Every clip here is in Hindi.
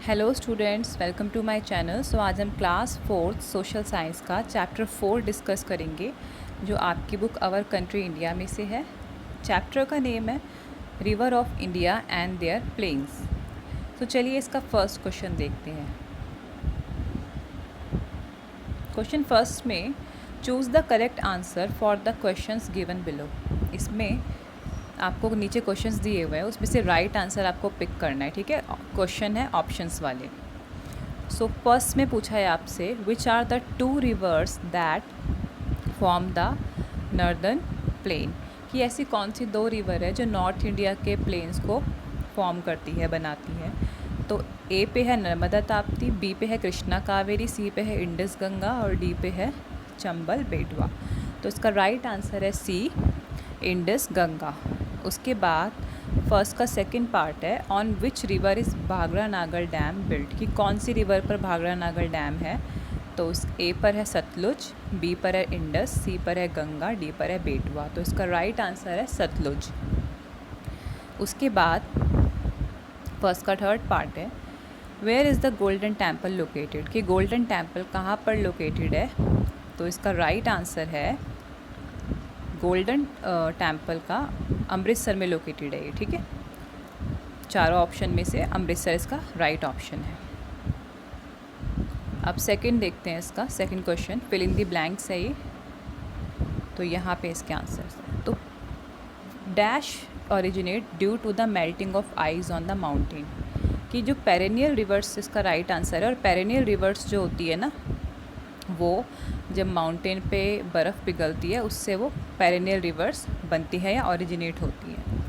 Hello students, welcome to my channel. आज हम क्लास 4th सोशल साइंस का चैप्टर 4 डिस्कस करेंगे, जो आपकी बुक आवर कंट्री इंडिया में से है। चैप्टर का नेम है river of India and their plains. तो चलिए इसका फर्स्ट क्वेश्चन देखते हैं। क्वेश्चन फर्स्ट में choose the correct answer for the questions given below. इसमें आपको नीचे क्वेश्चंस दिए हुए हैं, उसमें से राइट आंसर आपको पिक करना है। ठीक है, क्वेश्चन है ऑप्शंस वाले। सो फर्स्ट में पूछा है आपसे, which are the two rivers that form the northern plain, कि ऐसी कौन सी दो रिवर है जो नॉर्थ इंडिया के प्लेन्स को फॉर्म करती है, बनाती है। तो ए पे है नर्मदा ताप्ती, बी पे है कृष्णा कावेरी, सी पे है इंडस गंगा और डी पे है चंबल बेटवा। तो इसका राइट आंसर है सी, इंडस गंगा। उसके बाद फर्स्ट का सेकंड पार्ट है, on which river is Bhakra नागर डैम बिल्ट, कि कौन सी रिवर पर भाखड़ा नागर डैम है। तो उस ए पर है सतलुज, बी पर है इंडस, सी पर है गंगा, डी पर है बेटवा। तो इसका राइट आंसर है सतलुज। उसके बाद फर्स्ट का थर्ड पार्ट है, where is the golden temple located, कि गोल्डन टेम्पल कहाँ पर लोकेटेड है। तो इसका राइट आंसर है गोल्डन टेम्पल का अमृतसर में लोकेटेड है ये। ठीक है, चारों ऑप्शन में से अमृतसर इसका राइट ऑप्शन है। अब सेकंड देखते हैं इसका second question, fill in the blanks है ये। तो यहाँ पे इसके आंसर्स हैं। तो dash originate due to the melting of ice on the mountain, कि जो पेरेनियल रिवर्स इसका राइट आंसर है। और पेरेनियल रिवर्स जो होती है ना, वो जब माउंटेन पे बर्फ़ पिघलती है उससे वो पेरेनियल रिवर्स बनती है या ओरिजिनेट होती है।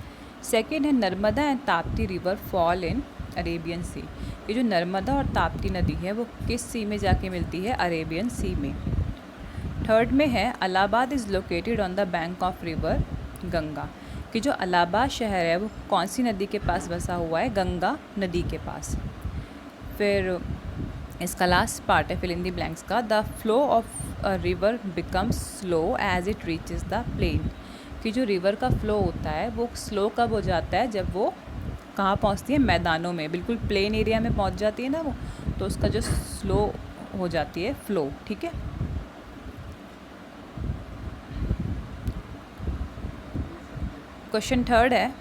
सेकेंड है Narmada and Tapti river fall in Arabian sea, ये जो नर्मदा और ताप्ती नदी है वो किस सी में जाके मिलती है, अरेबियन सी में। थर्ड में है Allahabad is located on the bank of river Ganga, कि जो इलाहाबाद शहर है वो कौन सी नदी के पास बसा हुआ है, गंगा नदी के पास। फिर इसका लास्ट पार्ट है फिल इन द ब्लैंक्स का, the flow of a river becomes slow as it reaches the plain, कि जो रिवर का फ्लो होता है वो स्लो कब हो जाता है, जब वो कहाँ पहुँचती है, मैदानों में, बिल्कुल प्लेन एरिया में पहुँच जाती है ना वो, तो उसका जो स्लो हो जाती है फ्लो। ठीक है, क्वेश्चन थर्ड है,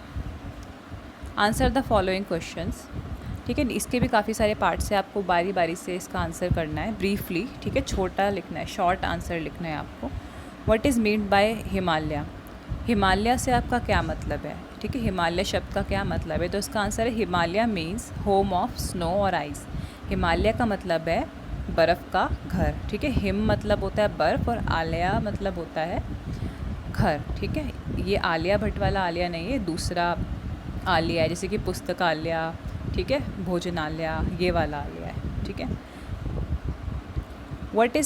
आंसर द फॉलोइंग क्वेश्चंस। ठीक है, इसके भी काफ़ी सारे पार्ट्स हैं, आपको बारी बारी से इसका आंसर करना है ब्रीफली। ठीक है, छोटा लिखना है, शॉर्ट आंसर लिखना है आपको। What is meant by Himalaya, Himalaya से आपका क्या मतलब है। ठीक है, हिमालय शब्द का क्या मतलब है। तो इसका आंसर है Himalaya means home of snow और आइस। हिमालय का मतलब है बर्फ़ का घर। ठीक है, हिम मतलब होता है बर्फ़ और आलया मतलब होता है घर। ठीक है, ये आलिया भट्ट वाला आलिया नहीं है, दूसरा आलिया है, जैसे कि पुस्तकालय, ठीक है, भोजनालय, ये वाला आलिया है। ठीक है, वट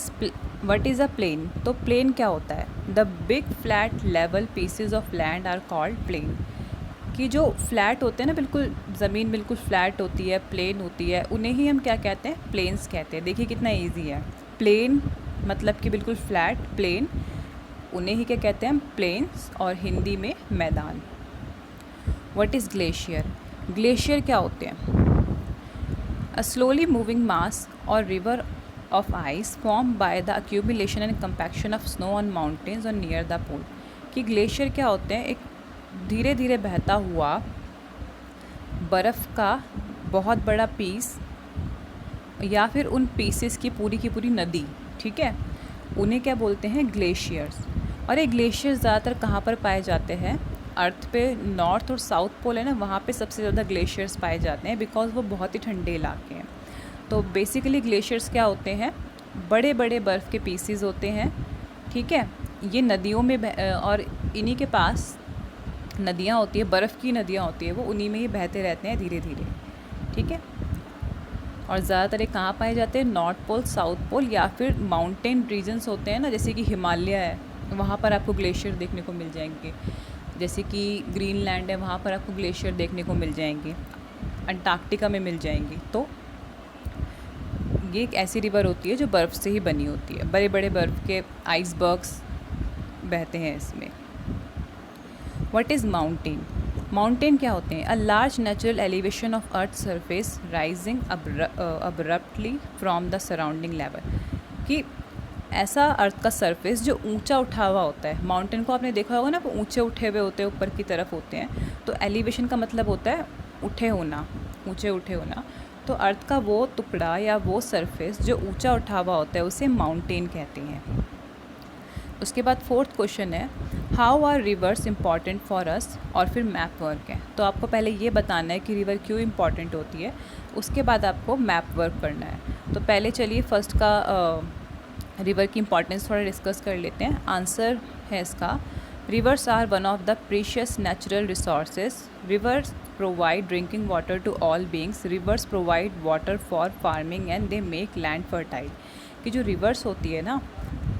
इज़ अ प्लेन, तो प्लेन क्या होता है, the big flat level pieces of land are called plain, कि जो फ्लैट होते हैं ना, बिल्कुल ज़मीन बिल्कुल फ्लैट होती है, प्लेन होती है, उन्हें ही हम क्या कहते हैं, प्लेन्स कहते हैं। देखिए कितना ईजी है, प्लेन मतलब कि बिल्कुल फ्लैट, प्लेन, उन्हें ही क्या कहते हैं हम, प्लेन्स, और हिंदी में मैदान। व्हाट इज़ ग्लेशियर, ग्लेशियर क्या होते हैं, अ स्लोली मूविंग मास और river of ice form by the accumulation and compaction of snow on mountains और नियर द पोल, कि ग्लेशियर क्या होते हैं, एक धीरे धीरे बहता हुआ बर्फ़ का बहुत बड़ा पीस या फिर उन पीसेस की पूरी नदी। ठीक है, उन्हें क्या बोलते हैं, ग्लेशियर्स। और ये ग्लेशियर्स ज़्यादातर कहाँ पर पाए जाते हैं, अर्थ पे नॉर्थ और साउथ पोल है ना, वहाँ पे सबसे ज़्यादा ग्लेशियर्स पाए जाते हैं, बिकॉज वो बहुत ही ठंडे इलाके हैं। तो बेसिकली ग्लेशियर्स क्या होते हैं, बड़े बड़े बर्फ़ के पीसीज होते हैं। ठीक है, ये नदियों में और इन्हीं के पास नदियाँ होती है, बर्फ़ की नदियाँ होती है, वो उन्हीं में ही बहते रहते हैं धीरे धीरे। ठीक है, और ज़्यादातर ये कहाँ पाए जाते हैं, नॉर्थ पोल, साउथ पोल, या फिर माउंटेन रीजन्स होते हैं ना, जैसे कि हिमालय है, वहाँ पर आपको ग्लेशियर देखने को मिल जाएंगे। जैसे कि ग्रीनलैंड है, वहाँ पर आपको ग्लेशियर देखने को मिल जाएंगे, अंटार्कटिका में मिल जाएंगी। तो ये एक ऐसी रिवर होती है जो बर्फ़ से ही बनी होती है, बड़े बड़े बर्फ़ के आइसबर्ग्स बहते हैं इसमें। व्हाट इज़ माउंटेन, माउंटेन क्या होते हैं? A large natural elevation of earth surface rising abruptly from the surrounding level, कि ऐसा अर्थ का सरफेस जो ऊंचा उठा हुआ होता है। माउंटेन को आपने देखा होगा ना, वो ऊंचे उठे हुए होते हैं, ऊपर की तरफ होते हैं। तो एलिवेशन का मतलब होता है उठे होना, ऊंचे उठे होना। तो अर्थ का वो टुकड़ा या वो सरफेस जो ऊंचा उठा हुआ होता है उसे माउंटेन कहते हैं। उसके बाद फोर्थ क्वेश्चन है, how are rivers important for us, और फिर मैप वर्क है। तो आपको पहले ये बताना है कि रिवर क्यों इम्पॉर्टेंट होती है, उसके बाद आपको मैप वर्क करना है। तो पहले चलिए फर्स्ट का रिवर की इंपॉर्टेंस थोड़ा डिस्कस कर लेते हैं। आंसर है इसका, rivers are one of the precious natural resources. Rivers provide drinking water to all beings. Rivers provide water for farming and they make land fertile. कि जो रिवर्स होती है ना,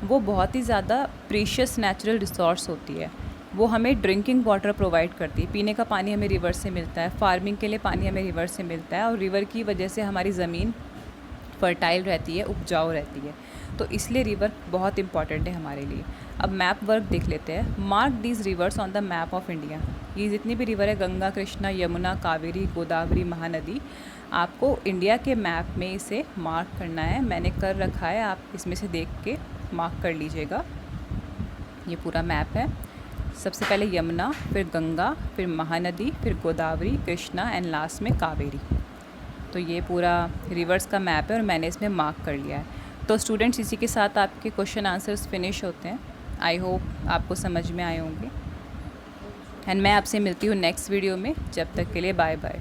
वो बहुत ही ज़्यादा प्रीशियस नेचुरल रिसोर्स होती है। वो हमें ड्रिंकिंग वाटर प्रोवाइड करती है, पीने का पानी हमें रिवर से मिलता है, फार्मिंग के लिए पानी हमें रिवर से मिलता है, और रिवर की वजह से हमारी ज़मीन फर्टाइल रहती है, उपजाऊ रहती है। तो इसलिए रिवर बहुत इंपॉर्टेंट है हमारे लिए। अब मैप वर्क देख लेते हैं। Mark these rivers on the map of India. ये जितनी भी रिवर है, गंगा, कृष्णा, यमुना, कावेरी, गोदावरी, महानदी, आपको इंडिया के मैप में इसे मार्क करना है। मैंने कर रखा है, आप इसमें से देख के मार्क कर लीजिएगा। ये पूरा मैप है। सबसे पहले यमुना, फिर गंगा, फिर महानदी, फिर गोदावरी, कृष्णा एंड लास्ट में कावेरी। तो ये पूरा रिवर्स का मैप है और मैंने इसमें मार्क कर लिया है। तो स्टूडेंट्स, इसी के साथ आपके क्वेश्चन आंसर्स फिनिश होते हैं। आई होप आपको समझ में आए होंगे, एंड मैं आपसे मिलती हूँ नेक्स्ट वीडियो में। जब तक के लिए बाय बाय।